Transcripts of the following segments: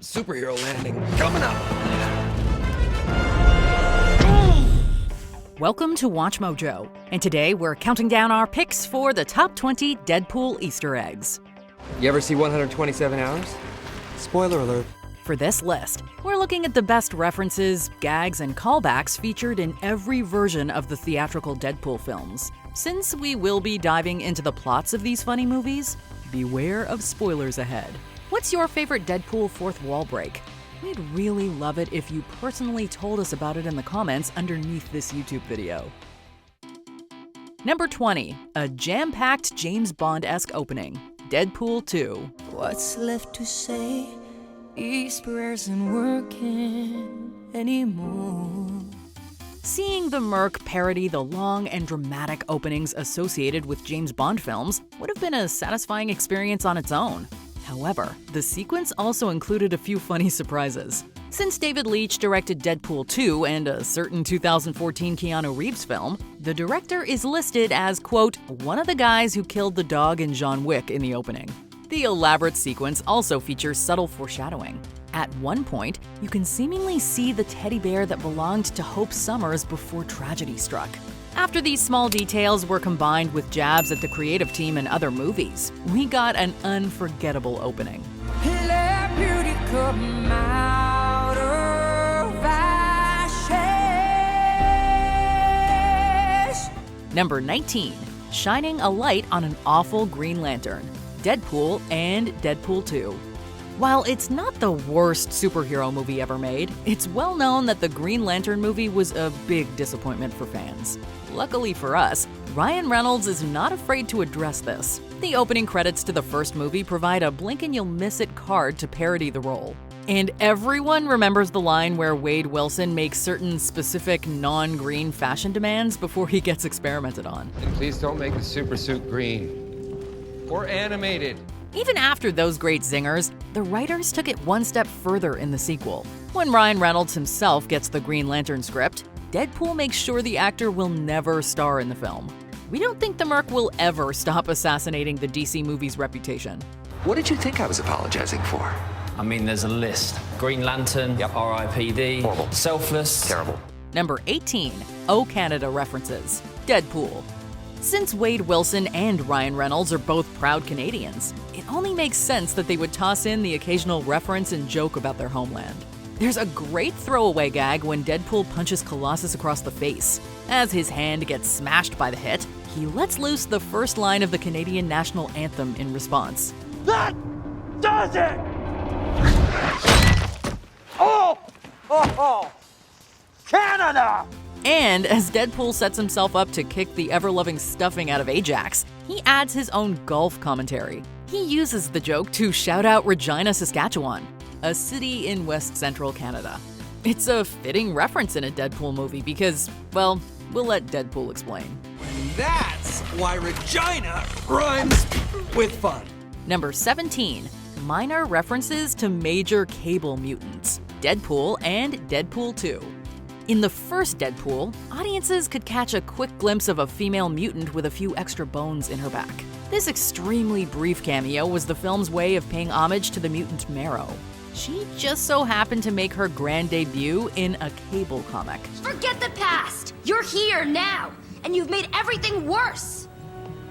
Superhero landing coming up. Welcome to WatchMojo, and today we're counting down our picks for the top 20 Deadpool Easter eggs. You ever see 127 Hours? Spoiler alert. For this list, we're looking at the best references, gags, and callbacks featured in every version of the theatrical Deadpool films. Since we will be diving into the plots of these funny movies, beware of spoilers ahead. What's your favorite Deadpool fourth wall break? We'd really love it if you personally told us about it in the comments underneath this YouTube video. Number 20, a jam-packed James Bond-esque opening, Deadpool 2. What's left to say? These prayers aren't working anymore. Seeing the Merc parody the long and dramatic openings associated with James Bond films would have been a satisfying experience on its own. However, the sequence also included a few funny surprises. Since David Leitch directed Deadpool 2 and a certain 2014 Keanu Reeves film, the director is listed as, quote, one of the guys who killed the dog in John Wick in the opening. The elaborate sequence also features subtle foreshadowing. At one point, you can seemingly see the teddy bear that belonged to Hope Summers before tragedy struck. After these small details were combined with jabs at the creative team and other movies, we got an unforgettable opening. Let beauty come out of ashes. Number 19, shining a light on an awful Green Lantern, Deadpool and Deadpool 2. While it's not the worst superhero movie ever made, it's well known that the Green Lantern movie was a big disappointment for fans. Luckily for us, Ryan Reynolds is not afraid to address this. The opening credits to the first movie provide a blink-and-you'll-miss-it card to parody the role. And everyone remembers the line where Wade Wilson makes certain specific non-green fashion demands before he gets experimented on. And please don't make the super suit green or animated. Even after those great zingers, the writers took it one step further in the sequel. When Ryan Reynolds himself gets the Green Lantern script, Deadpool makes sure the actor will never star in the film. We don't think the Merc will ever stop assassinating the DC movie's reputation. What did you think I was apologizing for? I mean, there's a list. Green Lantern, R.I.P.D., Horrible. Selfless. Terrible. Number 18, O Canada references, Deadpool. Since Wade Wilson and Ryan Reynolds are both proud Canadians, it only makes sense that they would toss in the occasional reference and joke about their homeland. There's a great throwaway gag when Deadpool punches Colossus across the face. As his hand gets smashed by the hit, he lets loose the first line of the Canadian national anthem in response. That does it! Oh! Canada! And as Deadpool sets himself up to kick the ever-loving stuffing out of Ajax, he adds his own golf commentary. He uses the joke to shout out Regina, Saskatchewan, a city in West Central Canada. It's a fitting reference in a Deadpool movie because, well, we'll let Deadpool explain. That's why Regina rhymes with fun. Number 17, minor references to major cable mutants, Deadpool and Deadpool 2. In the first Deadpool, audiences could catch a quick glimpse of a female mutant with a few extra bones in her back. This extremely brief cameo was the film's way of paying homage to the mutant Marrow. She just so happened to make her grand debut in a cable comic. Forget the past! You're here now, and you've made everything worse!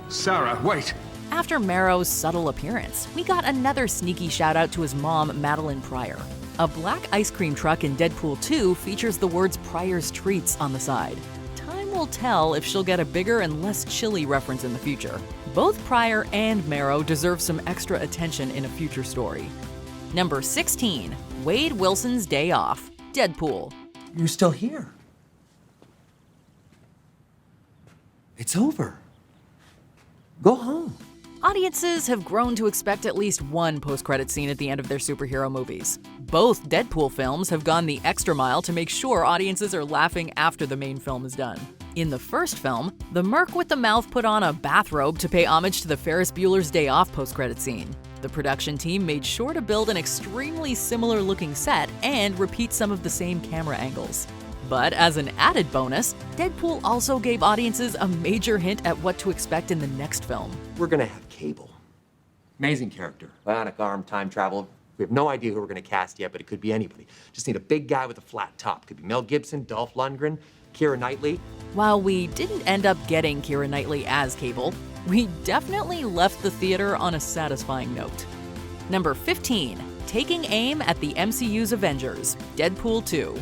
Sarah, wait. After Marrow's subtle appearance, we got another sneaky shout out to his mom, Madeline Pryor. A black ice cream truck in Deadpool 2 features the words Pryor's Treats on the side. Time will tell if she'll get a bigger and less chilly reference in the future. Both Pryor and Marrow deserve some extra attention in a future story. Number 16, Wade Wilson's Day Off, Deadpool. You're still here. It's over. Go home. Audiences have grown to expect at least one post-credit scene at the end of their superhero movies. Both Deadpool films have gone the extra mile to make sure audiences are laughing after the main film is done. In the first film, the Merc with the mouth put on a bathrobe to pay homage to the Ferris Bueller's Day Off post-credit scene. The production team made sure to build an extremely similar-looking set and repeat some of the same camera angles. But as an added bonus, Deadpool also gave audiences a major hint at what to expect in the next film. We're gonna have Cable. Amazing character. Bionic arm, time travel. We have no idea who we're going to cast yet, but it could be anybody. Just need a big guy with a flat top. Could be Mel Gibson, Dolph Lundgren, Keira Knightley. While we didn't end up getting Keira Knightley as Cable, we definitely left the theater on a satisfying note. Number 15, taking aim at the MCU's Avengers, Deadpool 2.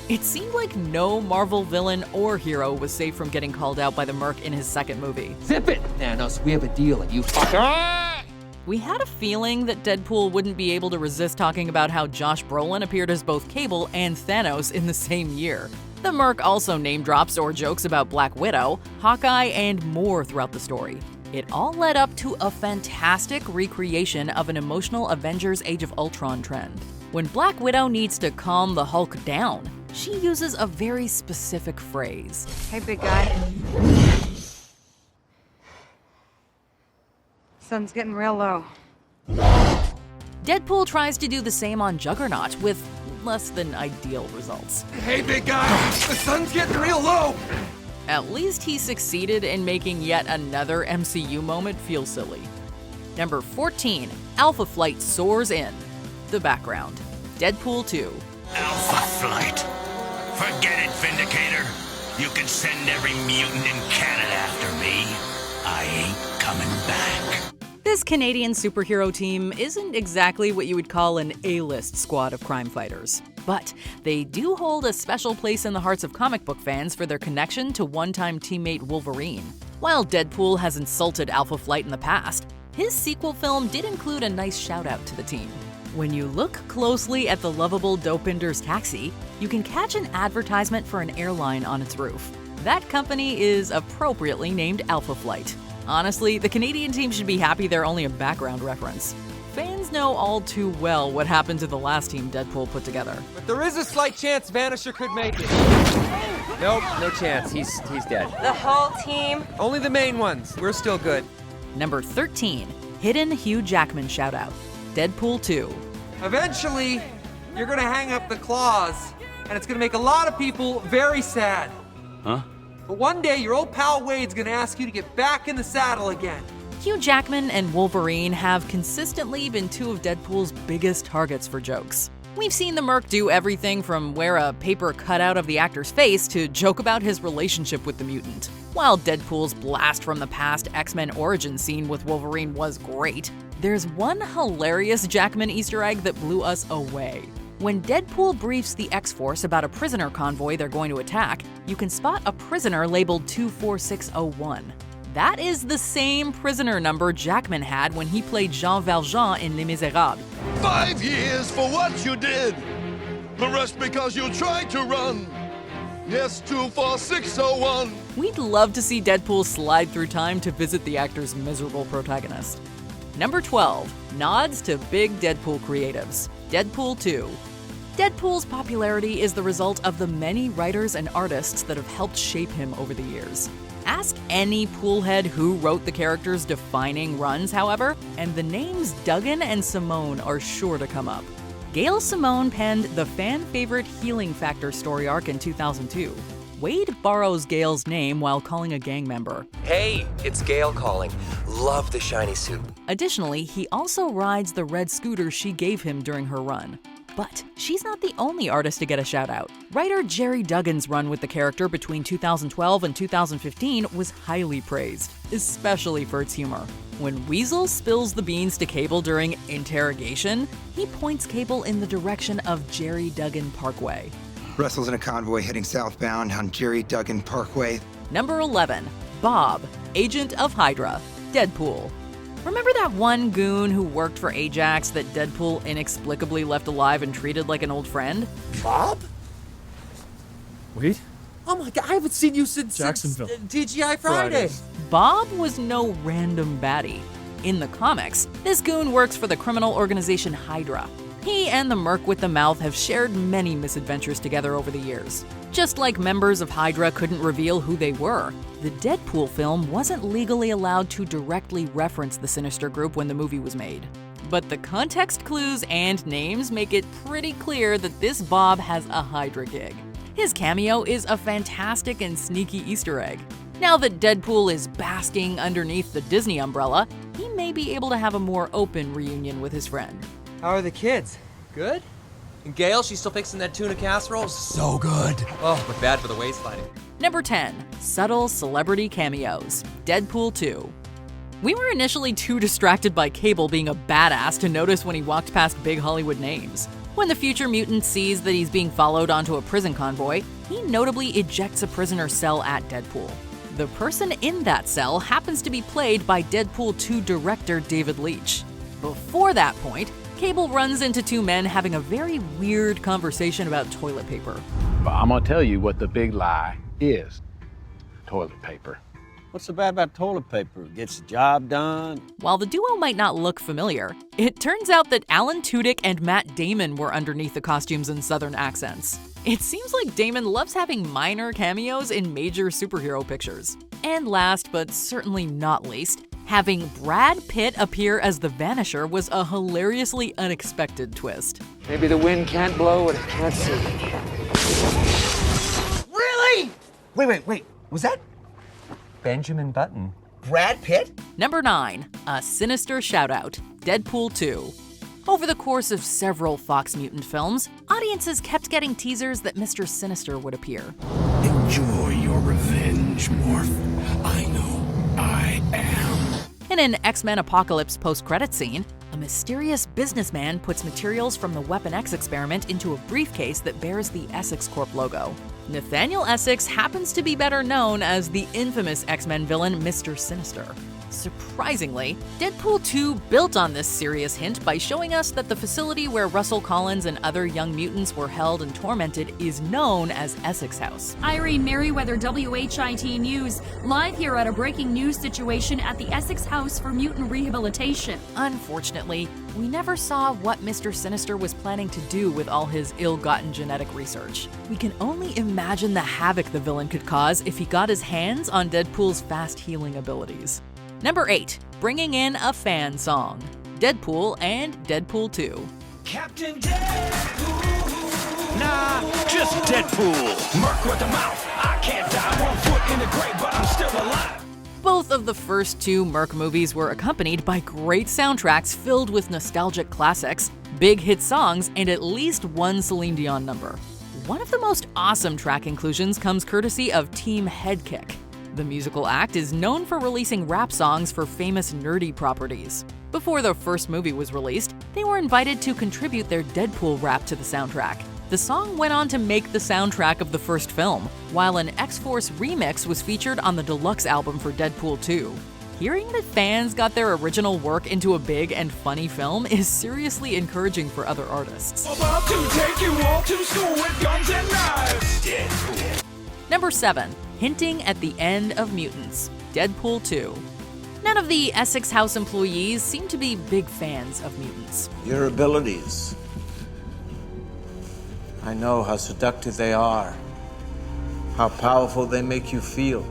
It seemed like no Marvel villain or hero was safe from getting called out by the Merc in his second movie. Zip it, Thanos. We have a deal, and you We had a feeling that Deadpool wouldn't be able to resist talking about how Josh Brolin appeared as both Cable and Thanos in the same year. The Merc also name drops or jokes about Black Widow, Hawkeye, and more throughout the story. It all led up to a fantastic recreation of an emotional Avengers Age of Ultron trend. When Black Widow needs to calm the Hulk down, she uses a very specific phrase. Hey, big guy. Sun's getting real low. Deadpool tries to do the same on Juggernaut with less than ideal results. Hey, big guy, the sun's getting real low. At least he succeeded in making yet another MCU moment feel silly. Number 14, Alpha Flight soars in. The background, Deadpool 2. Alpha Flight. Forget it, Vindicator. You can send every mutant in Canada after me. I ain't coming back. This Canadian superhero team isn't exactly what you would call an A-list squad of crime fighters. But they do hold a special place in the hearts of comic book fans for their connection to one-time teammate Wolverine. While Deadpool has insulted Alpha Flight in the past, his sequel film did include a nice shout-out to the team. When you look closely at the lovable Dopinder's taxi, you can catch an advertisement for an airline on its roof. That company is appropriately named Alpha Flight. Honestly, the Canadian team should be happy they're only a background reference. Fans know all too well what happened to the last team Deadpool put together. But there is a slight chance Vanisher could make it. Nope, no chance. He's dead. The whole team? Only the main ones. We're still good. Number 13, hidden Hugh Jackman shoutout, Deadpool 2. Eventually, you're gonna hang up the claws, and it's gonna make a lot of people very sad. Huh? But one day, your old pal Wade's gonna ask you to get back in the saddle again. Hugh Jackman and Wolverine have consistently been two of Deadpool's biggest targets for jokes. We've seen the Merc do everything from wear a paper cutout of the actor's face to joke about his relationship with the mutant. While Deadpool's blast from the past X-Men origin scene with Wolverine was great, there's one hilarious Jackman Easter egg that blew us away. When Deadpool briefs the X-Force about a prisoner convoy they're going to attack, you can spot a prisoner labeled 24601. That is the same prisoner number Jackman had when he played Jean Valjean in Les Miserables. 5 years for what you did. The rest because you tried to run. Yes, 24601. We'd love to see Deadpool slide through time to visit the actor's miserable protagonist. Number 12, nods to big Deadpool creatives, Deadpool 2. Deadpool's popularity is the result of the many writers and artists that have helped shape him over the years. Ask any poolhead who wrote the character's defining runs, however, and the names Duggan and Simone are sure to come up. Gail Simone penned the fan-favorite Healing Factor story arc in 2002. Wade borrows Gail's name while calling a gang member. Hey, it's Gail calling. Love the shiny suit. Additionally, he also rides the red scooter she gave him during her run. But she's not the only artist to get a shout-out. Writer Jerry Duggan's run with the character between 2012 and 2015 was highly praised, especially for its humor. When Weasel spills the beans to Cable during interrogation, he points Cable in the direction of Jerry Duggan Parkway. Russell's in a convoy heading southbound on Jerry Duggan Parkway. Number 11, Bob, Agent of Hydra, Deadpool. Remember that one goon who worked for Ajax that Deadpool inexplicably left alive and treated like an old friend? Bob? Wait? Oh my god, I haven't seen you since Jacksonville. TGI Friday. Bob was no random baddie. In the comics, this goon works for the criminal organization Hydra. He and the Merc with the Mouth have shared many misadventures together over the years. Just like members of Hydra couldn't reveal who they were, the Deadpool film wasn't legally allowed to directly reference the sinister group when the movie was made. But the context clues and names make it pretty clear that this Bob has a Hydra gig. His cameo is a fantastic and sneaky Easter egg. Now that Deadpool is basking underneath the Disney umbrella, he may be able to have a more open reunion with his friend. How are the kids? Good? And Gail, she's still fixing that tuna casserole? So good. Oh, but bad for the waistlining. Number 10. Subtle celebrity cameos. Deadpool 2. We were initially too distracted by Cable being a badass to notice when he walked past big Hollywood names. When the future mutant sees that he's being followed onto a prison convoy, he notably ejects a prisoner cell at Deadpool. The person in that cell happens to be played by Deadpool 2 director David Leitch. Before that point, Cable runs into two men having a very weird conversation about toilet paper. But I'm gonna tell you what the big lie is. Toilet paper. What's so bad about toilet paper? It gets the job done. While the duo might not look familiar, it turns out that Alan Tudyk and Matt Damon were underneath the costumes and southern accents. It seems like Damon loves having minor cameos in major superhero pictures. And last but certainly not least, having Brad Pitt appear as the Vanisher was a hilariously unexpected twist. Maybe the wind can't blow what it can't see. Really? Wait. Was that Benjamin Button? Brad Pitt? Number 9. A sinister shoutout. Deadpool 2. Over the course of several Fox Mutant films, audiences kept getting teasers that Mr. Sinister would appear. Enjoy your revenge, Morph. I know I am. In an X-Men Apocalypse post-credit scene, a mysterious businessman puts materials from the Weapon X experiment into a briefcase that bears the Essex Corp logo. Nathaniel Essex happens to be better known as the infamous X-Men villain Mr. Sinister. Surprisingly, Deadpool 2 built on this serious hint by showing us that the facility where Russell Collins and other young mutants were held and tormented is known as Essex House. Irene Merriweather, WHIT News, live here at a breaking news situation at the Essex House for Mutant Rehabilitation. Unfortunately, we never saw what Mr. Sinister was planning to do with all his ill-gotten genetic research. We can only imagine the havoc the villain could cause if he got his hands on Deadpool's fast healing abilities. Number 8. Bringing in a fan song. Deadpool and Deadpool 2. Captain Deadpool. Nah, just Deadpool. Merc with the mouth. I can't die 1 foot in the grave, but I'm still alive. Both of the first two Merc movies were accompanied by great soundtracks filled with nostalgic classics, big hit songs, and at least one Celine Dion number. One of the most awesome track inclusions comes courtesy of Team Headkick. The musical act is known for releasing rap songs for famous nerdy properties. Before the first movie was released, they were invited to contribute their Deadpool rap to the soundtrack. The song went on to make the soundtrack of the first film, while an X-Force remix was featured on the deluxe album for Deadpool 2. Hearing that fans got their original work into a big and funny film is seriously encouraging for other artists. About to take you all to school with guns and knives. Deadpool. Number 7. Hinting at the End of Mutants. Deadpool 2. None of the Essex House employees seem to be big fans of mutants. Your abilities. I know how seductive they are, how powerful they make you feel.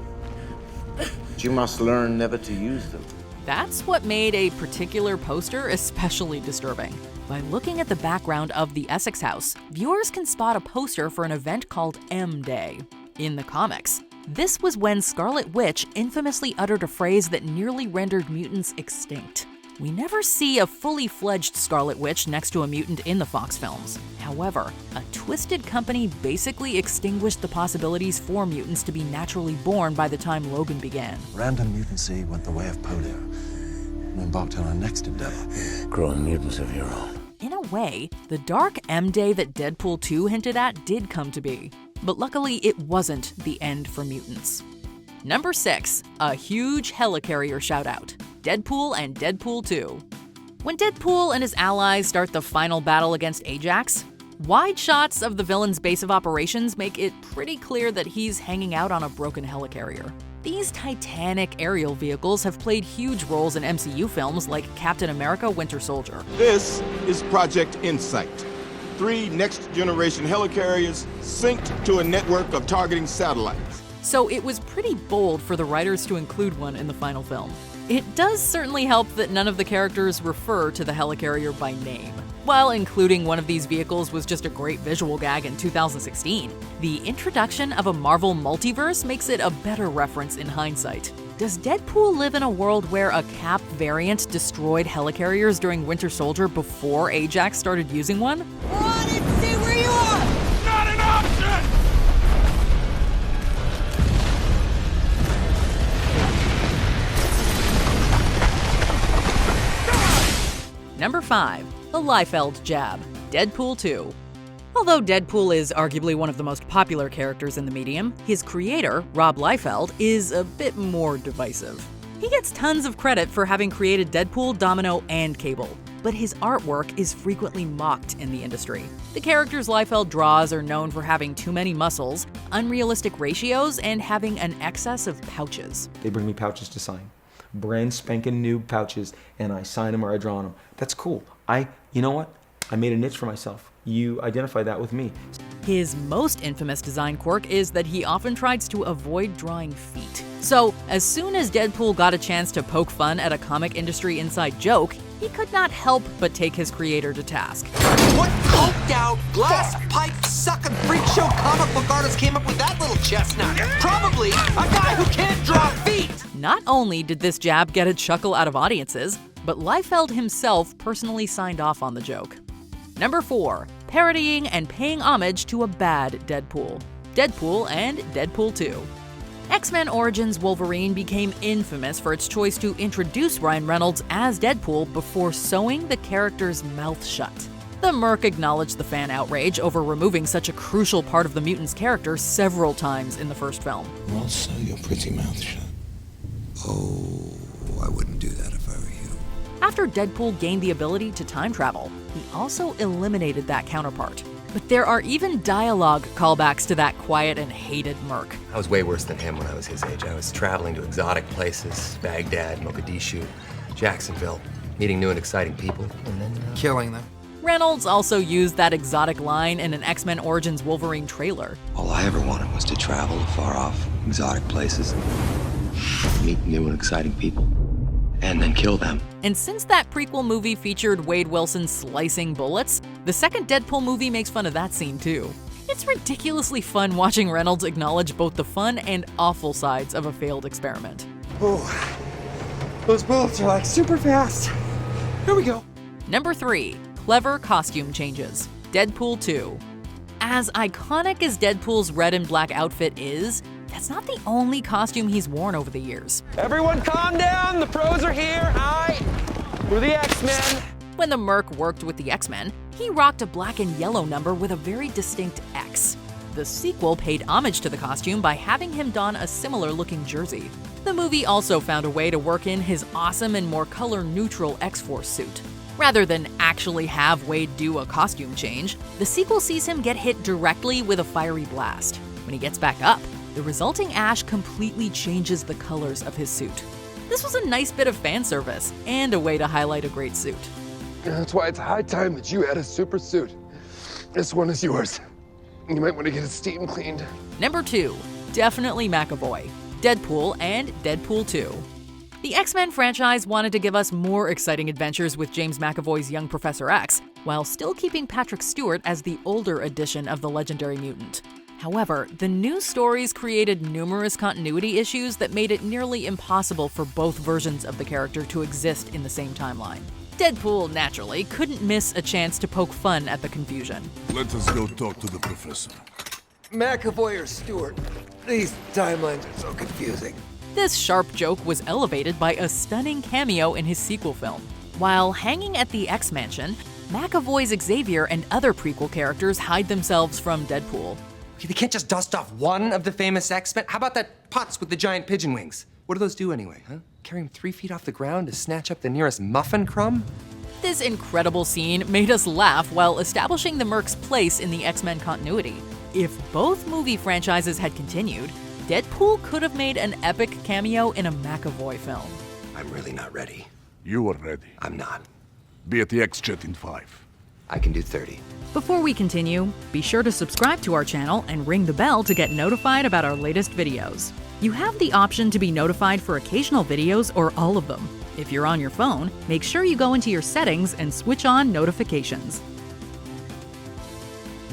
But you must learn never to use them. That's what made a particular poster especially disturbing. By looking at the background of the Essex House, viewers can spot a poster for an event called M-Day. In the comics, this was when Scarlet Witch infamously uttered a phrase that nearly rendered mutants extinct. We never see a fully fledged Scarlet Witch next to a mutant in the Fox films. However, a twisted company basically extinguished the possibilities for mutants to be naturally born by the time Logan began. Random mutancy went the way of polio, and embarked on our next endeavor. Growing mutants of your own. In a way, the dark M-Day that Deadpool 2 hinted at did come to be. But luckily, it wasn't the end for mutants. Number 6. A huge helicarrier shoutout. Deadpool and Deadpool 2. When Deadpool and his allies start the final battle against Ajax, wide shots of the villain's base of operations make it pretty clear that he's hanging out on a broken helicarrier. These titanic aerial vehicles have played huge roles in MCU films like Captain America: Winter Soldier. This is Project Insight. 3 next-generation helicarriers synced to a network of targeting satellites. So it was pretty bold for the writers to include one in the final film. It does certainly help that none of the characters refer to the helicarrier by name. While including one of these vehicles was just a great visual gag in 2016, the introduction of a Marvel multiverse makes it a better reference in hindsight. Does Deadpool live in a world where a Cap variant destroyed helicarriers during Winter Soldier before Ajax started using one? I didn't see where you are! Not an option! Number 5. The Liefeld Jab, Deadpool 2. Although Deadpool is arguably one of the most popular characters in the medium, his creator, Rob Liefeld, is a bit more divisive. He gets tons of credit for having created Deadpool, Domino, and Cable, but his artwork is frequently mocked in the industry. The characters Liefeld draws are known for having too many muscles, unrealistic ratios, and having an excess of pouches. They bring me pouches to sign. Brand spanking new pouches, and I sign them or I draw on them. That's cool. You know what? I made a niche for myself. You identify that with me. His most infamous design quirk is that he often tries to avoid drawing feet. So, as soon as Deadpool got a chance to poke fun at a comic industry inside joke, he could not help but take his creator to task. What coked out, glass pipe sucking freak show comic book artist came up with that little chestnut? Probably a guy who can't draw feet! Not only did this jab get a chuckle out of audiences, but Liefeld himself personally signed off on the joke. Number 4. Parodying and paying homage to a bad Deadpool. Deadpool and Deadpool 2. X-Men Origins Wolverine became infamous for its choice to introduce Ryan Reynolds as Deadpool before sewing the character's mouth shut. The Merc acknowledged the fan outrage over removing such a crucial part of the mutant's character several times in the first film. Well, sew your pretty mouth shut. Oh, I wouldn't do that if I were you. After Deadpool gained the ability to time travel, he also eliminated that counterpart. But there are even dialogue callbacks to that quiet and hated Merc. I was way worse than him when I was his age. I was traveling to exotic places, Baghdad, Mogadishu, Jacksonville, meeting new and exciting people, and then killing them. Reynolds also used that exotic line in an X-Men Origins Wolverine trailer. All I ever wanted was to travel to far-off, exotic places, meet new and exciting people, and then kill them. And since that prequel movie featured Wade Wilson slicing bullets, the second Deadpool movie makes fun of that scene too. It's ridiculously fun watching Reynolds acknowledge both the fun and awful sides of a failed experiment. Oh, those bullets are like super fast. Here we go. Number 3. Clever costume changes. Deadpool 2. As iconic as Deadpool's red and black outfit is, that's not the only costume he's worn over the years. Everyone calm down, the pros are here. We're the X-Men. When the Merc worked with the X-Men, he rocked a black and yellow number with a very distinct X. The sequel paid homage to the costume by having him don a similar-looking jersey. The movie also found a way to work in his awesome and more color-neutral X-Force suit. Rather than actually have Wade do a costume change, the sequel sees him get hit directly with a fiery blast. When he gets back up, the resulting ash completely changes the colors of his suit. This was a nice bit of fan service, and a way to highlight a great suit. That's why it's high time that you had a super suit. This one is yours. You might want to get it steam cleaned. Number 2. Definitely McAvoy. Deadpool and Deadpool 2. The X-Men franchise wanted to give us more exciting adventures with James McAvoy's young Professor X, while still keeping Patrick Stewart as the older edition of the legendary mutant. However, the new stories created numerous continuity issues that made it nearly impossible for both versions of the character to exist in the same timeline. Deadpool, naturally, couldn't miss a chance to poke fun at the confusion. Let us go talk to the professor. McAvoy or Stewart? These timelines are so confusing. This sharp joke was elevated by a stunning cameo in his sequel film. While hanging at the X-Mansion, McAvoy's Xavier and other prequel characters hide themselves from Deadpool. They can't just dust off one of the famous X-Men. How about that Potts with the giant pigeon wings? What do those do anyway, huh? Carry him 3 feet off the ground to snatch up the nearest muffin crumb? This incredible scene made us laugh while establishing the Merc's place in the X-Men continuity. If both movie franchises had continued, Deadpool could have made an epic cameo in a McAvoy film. I'm really not ready. You are ready. I'm not. Be at the X-Jet in 5. I can do 30. Before we continue, be sure to subscribe to our channel and ring the bell to get notified about our latest videos. You have the option to be notified for occasional videos or all of them. If you're on your phone, make sure you go into your settings and switch on notifications.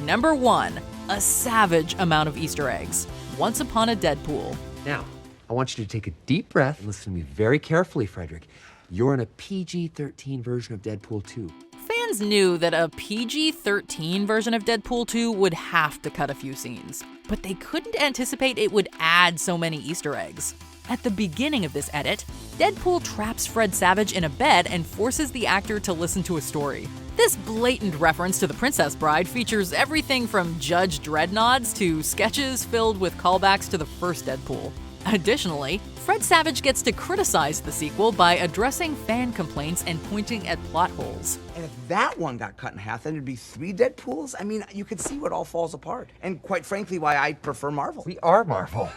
Number 1. A savage amount of Easter eggs. Once Upon a Deadpool. Now, I want you to take a deep breath and listen to me very carefully, Frederick. You're in a PG-13 version of Deadpool 2. Fans knew that a PG-13 version of Deadpool 2 would have to cut a few scenes, but they couldn't anticipate it would add so many Easter eggs. At the beginning of this edit, Deadpool traps Fred Savage in a bed and forces the actor to listen to a story. This blatant reference to The Princess Bride features everything from Judge Dredd nods to sketches filled with callbacks to the first Deadpool. Additionally, Fred Savage gets to criticize the sequel by addressing fan complaints and pointing at plot holes. And if that one got cut in half, then it'd be 3 Deadpools? I mean, you could see where it all falls apart. And quite frankly, why I prefer Marvel. We are Marvel.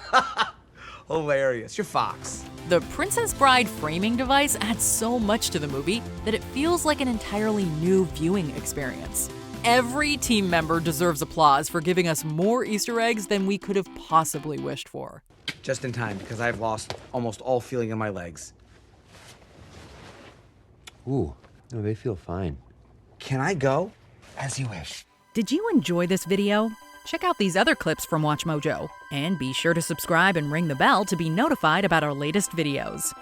Hilarious. You're Fox. The Princess Bride framing device adds so much to the movie that it feels like an entirely new viewing experience. Every team member deserves applause for giving us more Easter eggs than we could have possibly wished for. Just in time, because I've lost almost all feeling in my legs. Ooh, no, they feel fine. Can I go? As you wish. Did you enjoy this video? Check out these other clips from WatchMojo, and be sure to subscribe and ring the bell to be notified about our latest videos.